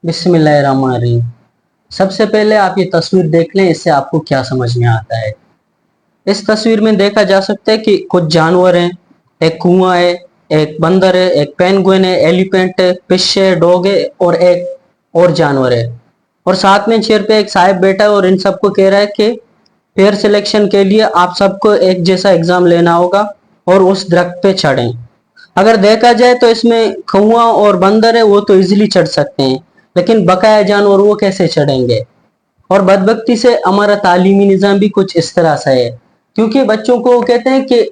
बिस्मिल्लाहिर्रहमानिर्रहीम। सबसे पहले आप ये तस्वीर देख लें, इससे आपको क्या समझ में आता है। इस तस्वीर में देखा जा सकता है कि कुछ जानवर हैं। एक कुआं है, एक बंदर है, एक पेंगुइन है, एलिफेंट है, फिश है, डॉग है और एक और जानवर है। और साथ में चेयर पे एक साहब बैठा है और इन सबको कह रहा है कि फेयर सिलेक्शन के लिए आप सबको एक जैसा एग्जाम लेना होगा और उस दरख्त पे चढ़ें। अगर देखा जाए तो इसमें कौवा और बंदर है वो तो इजीली चढ़ सकते हैं, लेकिन बकाया जानवर वो कैसे चढ़ेंगे। और बदबख्ती से हमारा तालीमी निज़ाम भी कुछ इस तरह से है, क्योंकि बच्चों को कहते हैं कि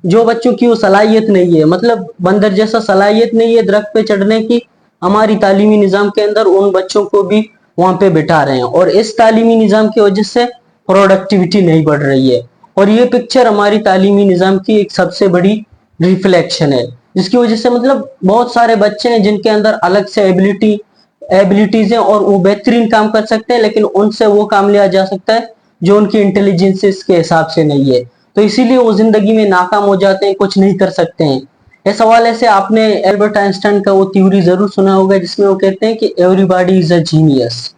जो बच्चों की वो सलाहियत नहीं है, मतलब बंदर जैसा सलाहियत नहीं है दरख्त पे चढ़ने की, हमारी तालीमी निज़ाम के अंदर उन बच्चों को भी वहां पे बिठा रहे हैं और इस तालीमी निज़ाम की वजह से प्रोडक्टिविटी नहीं बढ़ रही है। और ये पिक्चर हमारी तालीमी निज़ाम की एक सबसे बड़ी रिफ्लेक्शन है, जिसकी वजह से मतलब बहुत सारे बच्चे हैं जिनके अंदर अलग से एबिलिटीज हैं और वो बेहतरीन काम कर सकते हैं, लेकिन उनसे वो काम लिया जा सकता है जो उनकी इंटेलिजेंस के हिसाब से नहीं है। तो इसीलिए वो जिंदगी में नाकाम हो जाते हैं, कुछ नहीं कर सकते हैं। इस हवाले से आपने एल्बर्ट आइंस्टाइन का वो थ्योरी जरूर सुना होगा जिसमें वो कहते हैं कि everybody is a genius,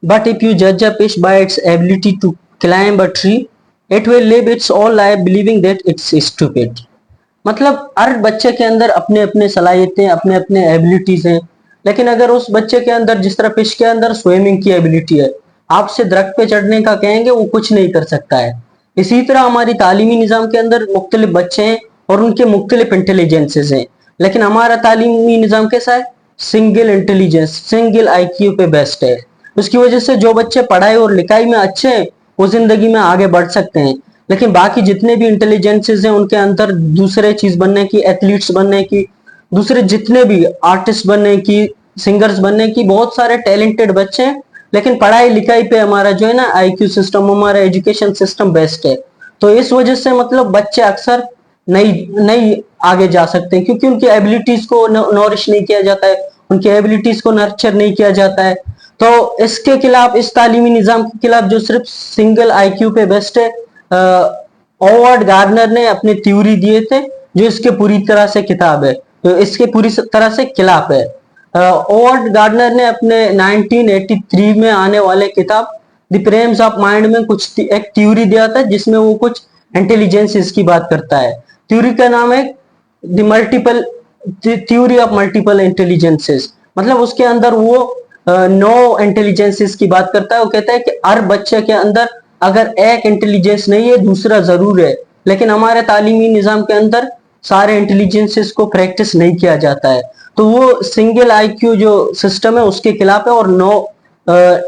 but if you judge a fish by its ability to climb a tree, it will live its whole life believing that it's stupid। मतलब हर बच्चे के अंदर अपने अपने सलाहियतें, अपने अपने एबिलिटीज हैं, लेकिन अगर उस बच्चे के अंदर जिस तरह फिश के अंदर स्विमिंग की एबिलिटी है, आपसे दरख्त पे चढ़ने का कहेंगे वो कुछ नहीं कर सकता है। इसी तरह हमारी तालीमी निज़ाम के अंदर मुख्तलिफ बच्चे हैं और उनके मुख्तलिफ इंटेलिजेंसेस हैं, लेकिन हमारा तालीमी निज़ाम कैसा है? सिंगल इंटेलिजेंस, सिंगल आईक्यू पे बेस्ट है। उसकी वजह से जो बच्चे पढ़ाई और लिखाई में अच्छे हैं वो जिंदगी में आगे बढ़ सकते हैं, लेकिन बाकी जितने भी इंटेलिजेंसेस हैं उनके अंदर दूसरे चीज बनने की, एथलीट्स बनने की, दूसरे जितने भी आर्टिस्ट बनने की, सिंगर्स बनने की, बहुत सारे टैलेंटेड बच्चे हैं, लेकिन पढ़ाई लिखाई पे हमारा जो है ना आईक्यू सिस्टम, हमारा एजुकेशन सिस्टम बेस्ट है। तो इस वजह से मतलब बच्चे अक्सर नहीं नहीं आगे जा सकते, क्योंकि उनकी एबिलिटीज को नॉरिश नहीं किया जाता है, उनकी एबिलिटीज को नर्चर नहीं किया जाता है। तो इसके खिलाफ, इस तालीमी निज़ाम के खिलाफ जो सिर्फ सिंगल आईक्यू पे बेस्ट है, ओवर्ड गार्डनर ने अपने थ्योरी दिए थे जो इसके पूरी तरह से किताब है, तो इसके पूरी तरह से खिलाफ है। ओवर्ड गार्डनर ने अपने 1983 में आने वाले किताब द प्रेम्स ऑफ माइंड में कुछ एक थ्योरी दिया था जिसमें वो कुछ इंटेलिजेंस की बात करता है। थ्योरी का नाम है the multiple theory of multiple intelligences. मतलब उसके अंदर वो नो इंटेलिजेंसेस की बात करता है। वो कहता है कि हर बच्चे के अंदर अगर एक इंटेलिजेंस नहीं है दूसरा जरूर है, लेकिन हमारे तालीमी निज़ाम के अंदर सारे इंटेलिजेंसेस को प्रैक्टिस नहीं किया जाता है। तो वो सिंगल आईक्यू जो सिस्टम है उसके खिलाफ है और नो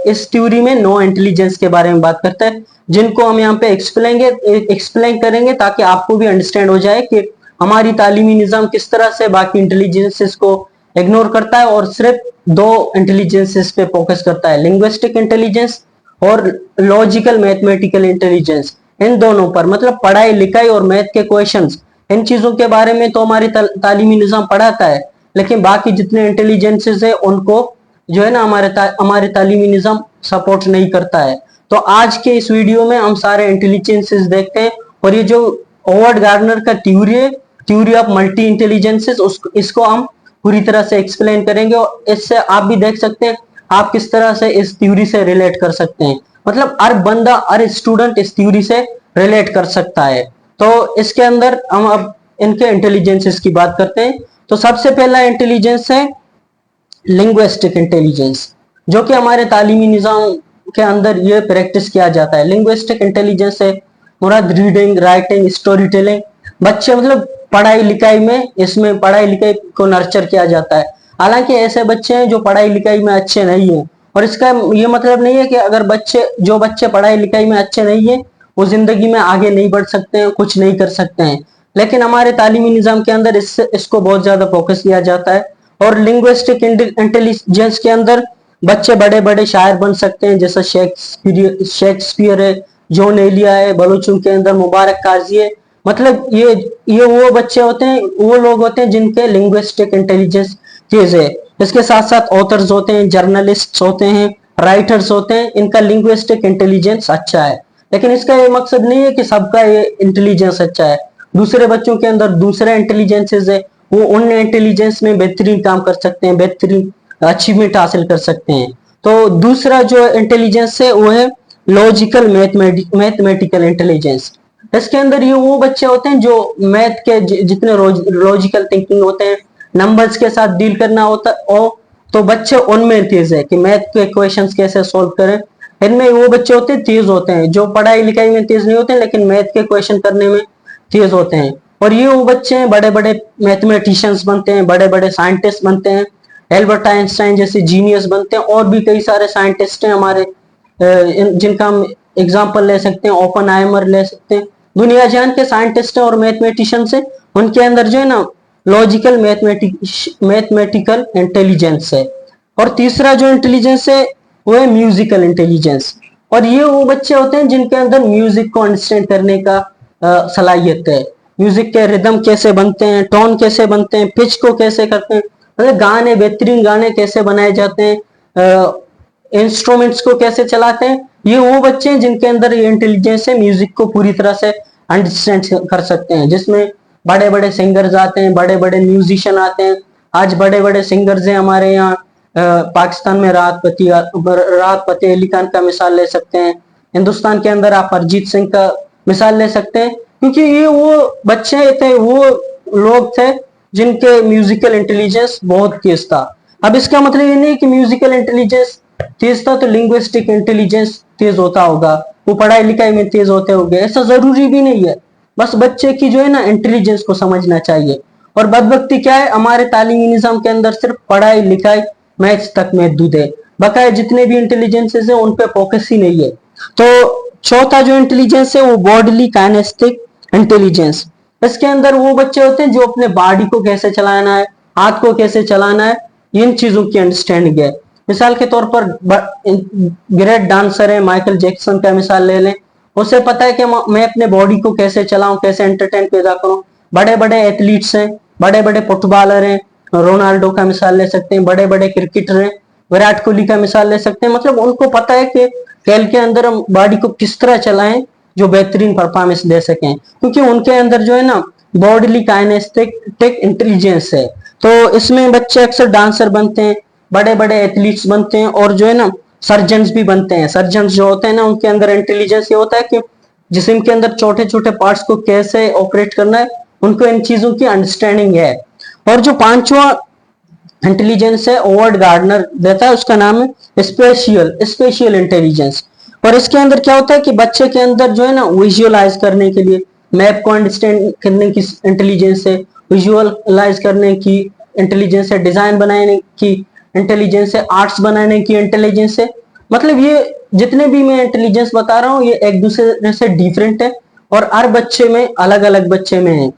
इस थ्योरी में नो इंटेलिजेंस के बारे में बात करता है, जिनको हम यहाँ पे एक्सप्लेन करेंगे ताकि आपको भी अंडरस्टैंड हो जाए कि हमारी तालीमी निज़ाम किस तरह से बाकी इंटेलिजेंसेस को इग्नोर करता है और सिर्फ दो इंटेलिजेंसेस पे फोकस करता है, लिंग्विस्टिक इंटेलिजेंस और लॉजिकल मैथमेटिकल इंटेलिजेंस। इन दोनों पर मतलब पढ़ाई लिखाई और मैथ के क्वेश्चंस, इन चीजों के बारे में तो हमारी तालीमी निज़ाम पढ़ाता है, लेकिन बाकी जितने इंटेलिजेंसेस है उनको जो है ना हमारे तालीमी निज़ाम सपोर्ट नहीं करता है। तो आज के इस वीडियो में हम सारे इंटेलिजेंसेस देखते हैं और ये जो ओवर्ड गार्डनर का थ्योरी है, थ्योरी ऑफ मल्टी इंटेलिजेंसेस, इसको हम पूरी तरह से एक्सप्लेन करेंगे और इससे आप भी देख सकते हैं आप किस तरह से इस थ्योरी से रिलेट कर सकते हैं। मतलब हर बंदा, हर स्टूडेंट इस थ्योरी से रिलेट कर सकता है। तो इसके अंदर हम अब इनके इंटेलिजेंसेस की बात करते हैं। तो सबसे पहला इंटेलिजेंस है लिंग्विस्टिक इंटेलिजेंस, जो कि हमारे तालीमी निज़ाम के अंदर ये प्रैक्टिस किया जाता है। लिंग्विस्टिक इंटेलिजेंस है मुराद रीडिंग, राइटिंग, स्टोरी टेलिंग। बच्चे मतलब पढ़ाई लिखाई में, इसमें पढ़ाई लिखाई को नर्चर किया जाता है। हालांकि ऐसे बच्चे हैं जो पढ़ाई लिखाई में अच्छे नहीं है, और इसका ये मतलब नहीं है कि अगर जो बच्चे पढ़ाई लिखाई में अच्छे नहीं है वो जिंदगी में आगे नहीं बढ़ सकते हैं, कुछ नहीं कर सकते हैं, लेकिन हमारे तालीमी निज़ाम के अंदर इसको बहुत ज्यादा फोकस किया जाता है। और लिंग्विस्टिक इंटेलिजेंस के अंदर बच्चे बड़े बड़े शायर बन सकते हैं, जैसा शेक्सपियर है, जॉन एलिया है, बलोचों के अंदर मुबारक काजी है। मतलब ये वो बच्चे होते हैं, वो लोग होते हैं जिनके लिंग्विस्टिक इंटेलिजेंस तेज है। इसके साथ साथ ऑथर्स होते हैं, जर्नलिस्ट होते हैं, राइटर्स होते हैं, इनका लिंग्विस्टिक इंटेलिजेंस अच्छा है। लेकिन इसका ये मकसद नहीं है कि सबका ये इंटेलिजेंस अच्छा है। दूसरे बच्चों के अंदर दूसरे इंटेलिजेंसेस है, वो उन इंटेलिजेंस में बेहतरीन काम कर सकते हैं, बेहतरीन अचीवमेंट हासिल कर सकते हैं। तो दूसरा जो इंटेलिजेंस है वो है लॉजिकल मैथमेटिकल इंटेलिजेंस। इसके अंदर ये वो बच्चे होते हैं जो मैथ के जितने लॉजिकल थिंकिंग होते हैं, नंबर्स के साथ डील करना होता है, तो बच्चे उनमें तेज है कि मैथ के क्वेश्चंस कैसे सॉल्व करें। इनमें वो बच्चे होते हैं तेज होते हैं जो पढ़ाई लिखाई में तेज नहीं होते लेकिन मैथ के क्वेश्चन करने में तेज होते हैं। और ये वो बच्चे हैं बड़े बड़े मैथमेटिशियंस बनते हैं, बड़े बड़े साइंटिस्ट बनते हैं, एल्बर्ट आइंस्टाइन जैसे जीनियस बनते हैं। और भी कई सारे साइंटिस्ट हैं हमारे जिनका हम एग्जाम्पल ले सकते हैं, ओपनहाइमर ले सकते हैं। दुनिया जान के साइंटिस्ट और मैथमेटिशियंस है, उनके अंदर जो है ना लॉजिकल मैथमेटिकल इंटेलिजेंस है। और तीसरा जो इंटेलिजेंस है वो है म्यूजिकल इंटेलिजेंस। और ये वो बच्चे होते हैं जिनके अंदर म्यूजिक को अंडरस्टैंड करने का सलाहियत है। म्यूजिक के रिदम कैसे बनते हैं, टोन कैसे बनते हैं, पिच को कैसे करते हैं, मतलब गाने, बेहतरीन गाने कैसे बनाए जाते हैं, इंस्ट्रूमेंट्स को कैसे चलाते हैं। ये वो बच्चे हैं जिनके अंदर ये इंटेलिजेंस है, म्यूजिक को पूरी तरह से अंडरस्टैंड कर सकते हैं। जिसमें बड़े बड़े सिंगर्स आते हैं, बड़े बड़े म्यूजिशियन आते हैं। आज बड़े बड़े सिंगर्स हैं हमारे यहाँ पाकिस्तान में, राहत फतेह अली खान का मिसाल ले सकते हैं। हिंदुस्तान के अंदर आप अरिजीत सिंह का मिसाल ले सकते हैं, क्योंकि ये वो बच्चे थे, वो लोग थे जिनके म्यूजिकल इंटेलिजेंस बहुत तेज था। अब इसका मतलब ये नहीं कि म्यूजिकल इंटेलिजेंस तेज था तो लिंग्विस्टिक इंटेलिजेंस तेज होता होगा, वो पढ़ाई लिखाई में तेज होते होंगे, ऐसा जरूरी भी नहीं है। बस बच्चे की जो है ना इंटेलिजेंस को समझना चाहिए। और बदबख्ती क्या है, हमारे तालीमी निजाम के अंदर सिर्फ पढ़ाई लिखाई मैथ्स तक महदूद है, बकाया जितने भी इंटेलिजेंसेस है उन पे फोकस ही नहीं है। तो चौथा जो इंटेलिजेंस है वो बॉडीली काइनेस्टिक इंटेलिजेंस। इसके अंदर वो बच्चे होते हैं जो अपने बॉडी को कैसे चलाना है, हाथ को कैसे चलाना है, इन चीजों की अंडरस्टैंडिंग है। मिसाल के तौर पर ग्रेट डांसर है माइकल जैक्सन का मिसाल ले लें, उसे पता है कि मैं अपने बॉडी को कैसे चलाऊं, कैसे एंटरटेन पैदा करूं। बड़े बड़े एथलीट्स हैं, बड़े बड़े फुटबॉलर हैं, रोनाल्डो का मिसाल ले सकते हैं, बड़े बड़े क्रिकेटर हैं, विराट कोहली का मिसाल ले सकते हैं। मतलब उनको पता है कि खेल के अंदर हम बॉडी को किस तरह चलाएं जो बेहतरीन परफॉर्मेंस दे सकें, क्योंकि उनके अंदर जो है ना बॉडीली काइनेस्टिक इंटेलिजेंस है। तो इसमें बच्चे अक्सर डांसर बनते हैं, बड़े बड़े एथलीट्स बनते हैं, और जो है ना सर्जन्स भी बनते हैं। सर्जन्स जो होते हैं ना उनके अंदर इंटेलिजेंस ये होता है कि जिस्म के अंदर छोटे छोटे पार्ट्स को कैसे ऑपरेट करना है, उनको इन चीजों की अंडरस्टैंडिंग है। और जो पांचवा इंटेलिजेंस है ओवर्ड गार्डनर देता है, उसका नाम है स्पेशियल इंटेलिजेंस। और इसके अंदर क्या होता है कि बच्चे के अंदर जो है ना विजुअलाइज करने के लिए, मैप को अंडरस्टैंड करने की इंटेलिजेंस है, विजुअलाइज करने की इंटेलिजेंस है, डिजाइन बनाने की इंटेलिजेंस है, आर्ट्स बनाने की इंटेलिजेंस है। मतलब ये जितने भी मैं इंटेलिजेंस बता रहा हूँ ये एक दूसरे से डिफरेंट है और हर बच्चे में अलग अलग बच्चे में है।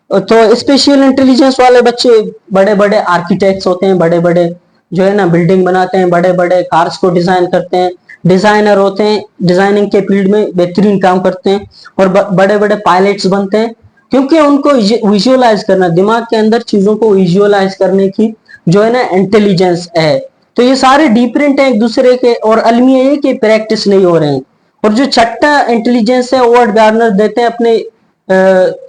तो स्पेशल इंटेलिजेंस वाले बच्चे बड़े बड़े आर्किटेक्ट्स होते हैं, बड़े बड़े जो है ना बिल्डिंग बनाते हैं, बड़े बड़े कार्स को डिजाइन करते हैं, डिजाइनर होते हैं, डिजाइनिंग के फील्ड में बेहतरीन काम करते हैं, और बड़े बड़े पायलट्स बनते हैं, क्योंकि उनको विजुअलाइज करना, दिमाग के अंदर चीजों को विजुअलाइज करने की जो है ना इंटेलिजेंस है। तो ये सारे डिफरेंट हैं एक दूसरे के, और अलमिया ये कि प्रैक्टिस नहीं हो रहे हैं। और जो छठा इंटेलिजेंस है ओवर्ड गार्डनर देते हैं अपने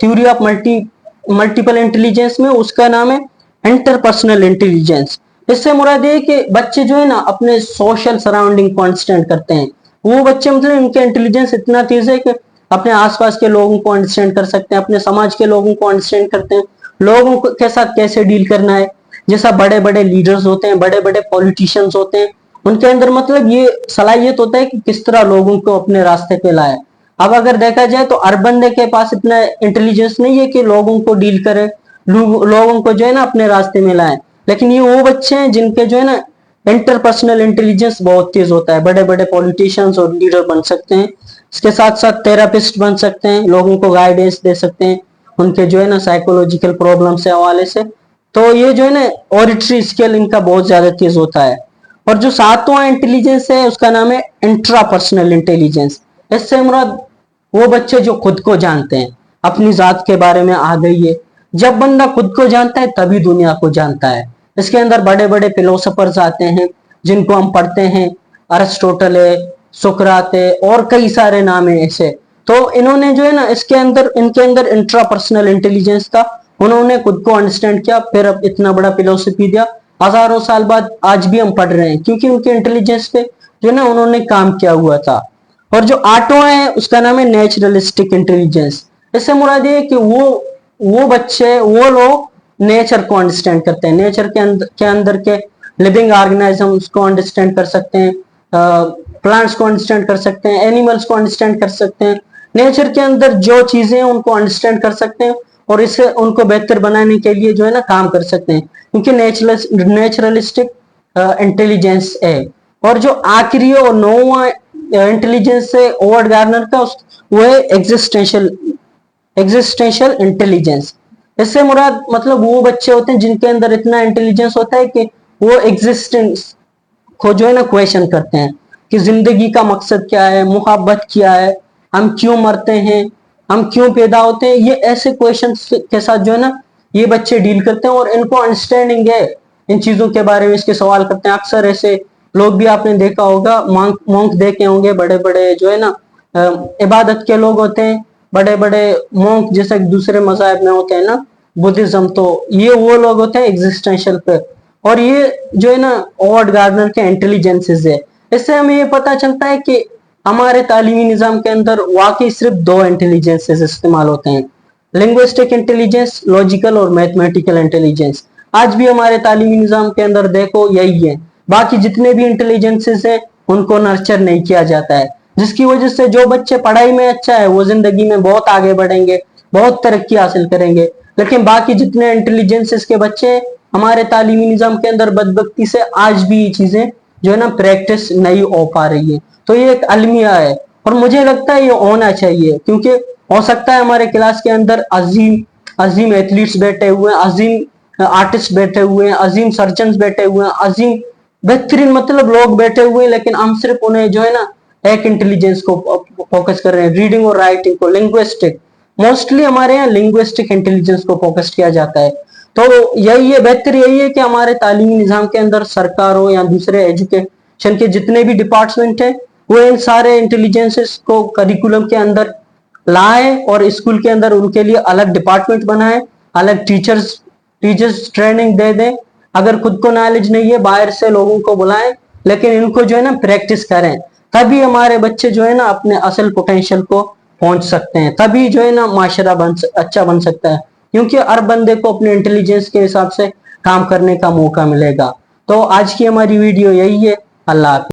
थ्योरी ऑफ मल्टीपल इंटेलिजेंस में, उसका नाम है इंटरपर्सनल इंटेलिजेंस। इससे मुराद ये कि बच्चे जो है ना अपने सोशल सराउंडिंग को अंडरस्टैंड करते हैं। वो बच्चे मतलब उनके इंटेलिजेंस इतना तेज है कि अपने आसपास के लोगों को अंडरस्टैंड कर सकते हैं, अपने समाज के लोगों को अंडरस्टैंड करते हैं, लोगों के साथ कैसे डील करना है। जैसा बड़े बड़े लीडर्स होते हैं, बड़े बड़े पॉलिटिशियंस होते हैं, उनके अंदर मतलब ये सलाहियत होता है कि किस तरह लोगों को अपने रास्ते पे लाए। अब अगर देखा जाए तो हर बंदे के पास इतना इंटेलिजेंस नहीं है कि लोगों को डील करे, लोगों को जो है ना अपने रास्ते में लाए। लेकिन ये वो बच्चे हैं जिनके जो है ना इंटरपर्सनल इंटेलिजेंस बहुत तेज होता है, बड़े बड़े पॉलिटिशियंस और लीडर बन सकते हैं। इसके साथ साथ थेरापिस्ट बन सकते हैं, लोगों को गाइडेंस दे सकते हैं उनके जो है ना साइकोलॉजिकल प्रॉब्लम से हवाले से। तो ये जो है ना ऑडिटरी स्किल इनका बहुत ज्यादा तेज होता है। और जो सातवां इंटेलिजेंस है उसका नाम है इंट्रापर्सनल इंटेलिजेंस। इससे मुराद वो बच्चे जो खुद को जानते हैं, अपनी जात के बारे में आ गई है। जब बंदा खुद को जानता है तभी दुनिया को जानता है। इसके अंदर बड़े बड़े फिलोसोफर्स आते हैं जिनको हम पढ़ते हैं, अरिस्टोटल है, सुकरात है, और कई सारे नाम है ऐसे। तो इन्होंने जो है ना इनके अंदर इंट्रापर्सनल इंटेलिजेंस था, उन्होंने खुद को अंडरस्टैंड किया, फिर अब इतना बड़ा फिलोसफी दिया हजारों साल बाद आज भी हम पढ़ रहे हैं, क्योंकि उनके इंटेलिजेंस पे जो है ना उन्होंने काम किया हुआ था। और जो आठवां है उसका नाम है नेचुरलिस्टिक इंटेलिजेंस। इससे मुराद ये है कि वो बच्चे, वो लोग नेचर को अंडरस्टैंड करते हैं, नेचर के अंदर के लिविंग ऑर्गेनिजम्स को अंडरस्टैंड कर सकते हैं, प्लांट्स को अंडरस्टैंड कर सकते हैं, एनिमल्स को अंडरस्टैंड कर सकते हैं, नेचर के अंदर जो चीजें हैं उनको अंडरस्टैंड कर सकते हैं और इसे उनको बेहतर बनाने के लिए जो है ना काम कर सकते हैं, क्योंकि नेचुरलिस्टिक इंटेलिजेंस है। और जो आखिरी और नौवां इंटेलिजेंस है ओवर्ड गार्नर का, वो है एग्जिस्टेंशियल इंटेलिजेंस। इससे मुराद मतलब वो बच्चे होते हैं जिनके अंदर इतना इंटेलिजेंस होता है कि वो एग्जिस्टेंस को जो है ना क्वेश्चन करते हैं कि जिंदगी का मकसद क्या है, मोहब्बत क्या है, हम क्यों मरते हैं, हम क्यों पैदा होते हैं। ये ऐसे क्वेश्चन के साथ जो है ना ये बच्चे डील करते हैं और इनको अंडरस्टैंडिंग है इन चीजों के बारे में, इसके सवाल करते हैं। अक्सर ऐसे लोग भी आपने देखा होगा, मॉन्क देखे होंगे, बड़े बड़े जो है ना इबादत के लोग होते हैं, बड़े बड़े मॉन्क जैसे दूसरे मजाहब में होते हैं ना, बुद्धिज्म, तो ये वो लोग होते हैं एग्जिस्टेंशियल पे। और ये जो है ना ओवर्ड गार्डनर के इंटेलिजेंसेस है। इससे हमें ये पता चलता है कि हमारे तालीमी निज़ाम के अंदर वाकई सिर्फ दो इंटेलिजेंसेस इस्तेमाल होते हैं, लिंग्विस्टिक इंटेलिजेंस, लॉजिकल और मैथमेटिकल इंटेलिजेंस। आज भी हमारे तालीमी निज़ाम के अंदर देखो यही है। बाकी जितने भी इंटेलिजेंसेस हैं उनको नर्चर नहीं किया जाता है, जिसकी वजह से जो बच्चे पढ़ाई में अच्छा है वो जिंदगी में बहुत आगे बढ़ेंगे, बहुत तरक्की हासिल करेंगे। लेकिन बाकी जितने इंटेलिजेंसेस के बच्चे हैं हमारे तालीमी निज़ाम के अंदर बदबख्ती से आज भी ये चीजें जो है ना प्रैक्टिस नहीं हो पा रही है। तो ये एक अलमिया है और मुझे लगता है ये होना चाहिए, क्योंकि हो सकता है हमारे क्लास के अंदर अजीम अजीम एथलीट्स बैठे हुए हैं, अजीम आर्टिस्ट बैठे हुए हैं, अजीम सर्जन बैठे हुए हैं, अजीम बेहतरीन मतलब लोग बैठे हुए हैं, लेकिन हम सिर्फ उन्हें जो है ना एक इंटेलिजेंस को फोकस कर रहे हैं, रीडिंग और राइटिंग को, लिंग्विस्टिक, मोस्टली हमारे यहाँ लिंग्विस्टिक इंटेलिजेंस को फोकस किया जाता है। तो यही है, बेहतर यही है कि हमारे तालीमी निज़ाम के अंदर सरकार हो या दूसरे एजुकेशन के जितने भी डिपार्टमेंट है वो इन सारे इंटेलिजेंसेस को करिकुलम के अंदर लाए और स्कूल के अंदर उनके लिए अलग डिपार्टमेंट बनाए, अलग टीचर्स ट्रेनिंग दे दें। अगर खुद को नॉलेज नहीं है बाहर से लोगों को बुलाएं, लेकिन इनको जो है ना प्रैक्टिस करें, तभी हमारे बच्चे जो है ना अपने असल पोटेंशियल को पहुंच सकते हैं, तभी जो है ना माशरा अच्छा बन सकता है, क्योंकि हर बंदे को अपने इंटेलिजेंस के हिसाब से काम करने का मौका मिलेगा। तो आज की हमारी वीडियो यही है। अल्लाह हाफिज़।